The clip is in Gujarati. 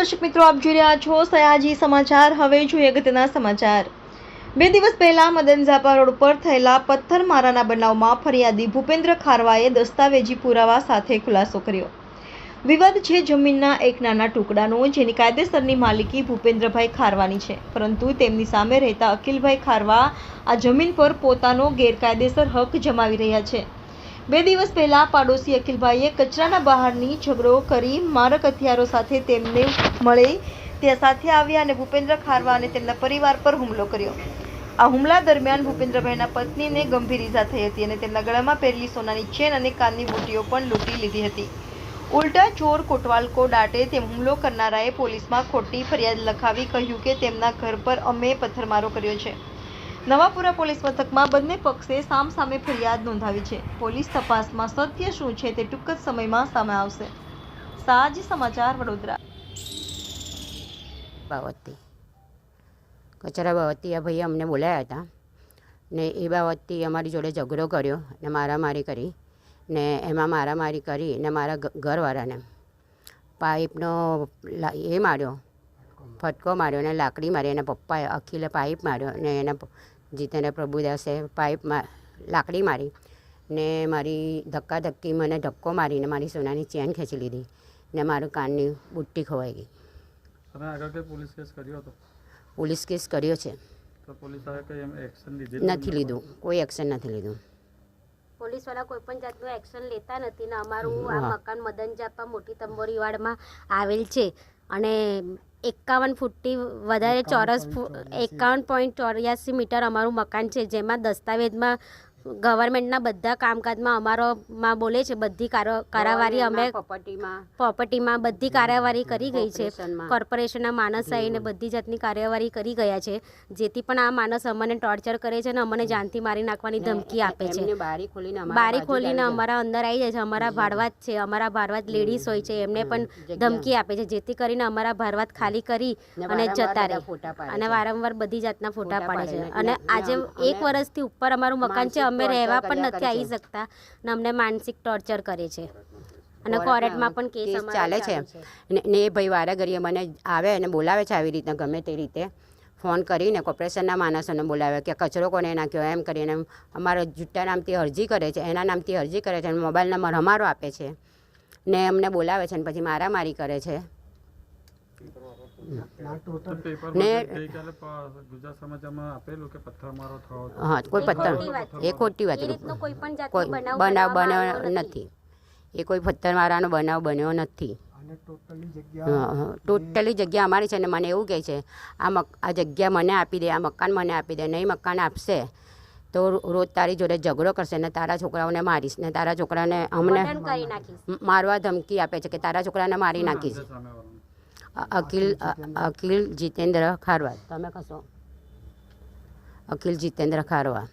દર્શક મિત્રો, આપ જોઈ રહ્યા છો સયાજી સમાચાર। હવે જોઈએ અગત્યના સમાચાર। 2 દિવસ પહેલા મદનઝાપા રોડ પર થયેલા પથ્થરમારાના બનાવમાં ફરિયાદી ભૂપેન્દ્ર ખારવાએ દસ્તાવેજી પુરાવા સાથે ખુલાસો કર્યો। વિવાદ છે જમીનના એક નાના ટુકડાનો, જેની કાયદેસરની માલિકી ભૂપેન્દ્રભાઈ ખારવાની છે, પરંતુ તેમની સામે રહેતા અખિલભાઈ ખારવા આ જમીન પર પોતાનો ગેરકાયદેસર હક જમાવી રહ્યા છે। 2 દિવસ પહેલા પાડોશી અખિલભાઈએ કચરાના બહારની ઝઘડો કરી મારક હથિયારો સાથે તેમને મળે ત્યાં સાથે આવ્યા અને ભૂપેન્દ્ર ખારવા અને તેમના પરિવાર પર હુમલો કર્યો। આ હુમલા દરમિયાન ભૂપેન્દ્રભાઈના પત્નીને ગંભીર ઈજા થઈ હતી અને તેમના ગળામાં પહેરેલી સોનાની ચેન અને કાનની બુટ્ટીઓ પણ લૂંટી લીધી હતી। ઉલટા ચોર કોટવાલ કો ડાંટે તેમ હુમલો કરનારાએ પોલીસમાં ખોટી ફરિયાદ લખાવી કહ્યું કે તેમના ઘર પર અમે પથ્થરમારો કર્યો છે। નવાપુરા પોલીસ મથકમાં બંને પક્ષે સામસામે ફરિયાદ નોંધાવી છે। પોલીસ તપાસમાં સત્ય શું છે તે ટૂંક જ સમયમાં સામે આવશે। સાજી સમાચાર વડોદરા। બાબતથી કચરા બાબતથી આ ભાઈએ અમને બોલાયા હતા ને એ બાબતથી અમારી જોડે ઝઘડો કર્યો ને મારામારી કરી ને એમાં મારામારી કરી ને મારા ઘરવાળાને પાઇપનો એ માર્યો, ફટકો માર્યો ને લાકડી મારી। એના પપ્પાએ અખિલે પાઇપ માર્યો ને એના જીતેન્દ્ર પ્રભુદાસે પાઇપમાં લાકડી મારી ને મારી ધક્કાધક્કી મને ધક્કો મારીને મારી સોનાની ચેન ખેંચી લીધી ને મારું કાનની બુટ્ટી ખોવાઈ ગઈ। તમે આગળ કઈ પોલીસ કેસ કર્યો હતો? પોલીસ કેસ કર્યો છે, તો પોલીસે કઈ એક્શન નથી લીધું, કોઈ એક્શન નથી લીધું। પોલીસવાળા કોઈ પણ જાતનું એક્શન લેતા નથી ને અમારું આ મકાન મદનઝાપા મોટી તંબોરીવાડમાં આવેલ છે અને 51 ફૂટથી વધારે ચોરસ 51.84 મીટર અમારું મકાન છે, જેમાં દસ્તાવેજમાં ગવર્મેન્ટના બધા કામકાજમાં અમારોમાં બોલે છે બધી કારવારી અમે પ્રોપર્ટીમાં બધી કાર્યવાહી કરી ગઈ છે। કોર્પોરેશનના માણસ આવીને બધી જાતની કાર્યવાહી કરી ગયા છે, જેથી પણ આ માણસ અમને ટોર્ચર કરે છે અને અમને જાનથી મારી નાખવાની ધમકી આપે છે। બારી ખોલીને અમારા અંદર આવી જાય છે। અમારા ભાડવાત છે, અમારા ભાડવાત લેડીઝ હોય છે, એમને પણ ધમકી આપે છે, જેથી કરીને અમારા ભાડવાત ખાલી કરી અને જતા રહે અને વારંવાર બધી જાતના ફોટા પાડે છે। અને આજે 1 વર્ષથી ઉપર અમારું મકાન છે, અમે રહેવા પણ નથી આવી શકતા ને અમને માનસિક ટોર્ચર કરે છે અને કોર્ટમાં પણ કેસ ચાલે છે ને એ ભાઈ વારા ઘડીએ મને આવે અને બોલાવે છે આવી રીતના ગમે તે રીતે ફોન કરીને કોર્પોરેશનના માણસોને બોલાવે કે કચરો કોને નાખ્યો એમ કરીને અમારા જૂઠા નામથી અરજી કરે છે, એના નામથી અરજી કરે છે અને મોબાઈલ નંબર અમારો આપે છે ને અમને બોલાવે છે અને પછી મારામારી કરે છે ને ગુજરાત સમાચારમાં આપેલું કે પથ્થરમારો થયો। હા, કોઈ પથ્થર એ ખોટી વાત, કોઈ બનાવ બન્યો નથી, એ કોઈ પથ્થરમારાનો બનાવ બન્યો નથી। ટોટલી જગ્યા અમારી છે ને મને એવું કહે છે આ જગ્યા મને આપી દે, આ મકાન મને આપી દે, નહીં મકાન આપશે તો રોજ તારી જોડે ઝઘડો કરશે ને તારા છોકરાઓને મારીશ ને તારા છોકરાને અમને મારવા ધમકી આપે છે કે તારા છોકરાને મારી નાખીશ। અખિલ જીતેન્દ્ર ખારવા, તમે કશો? અખિલ જીતેન્દ્ર ખારવા।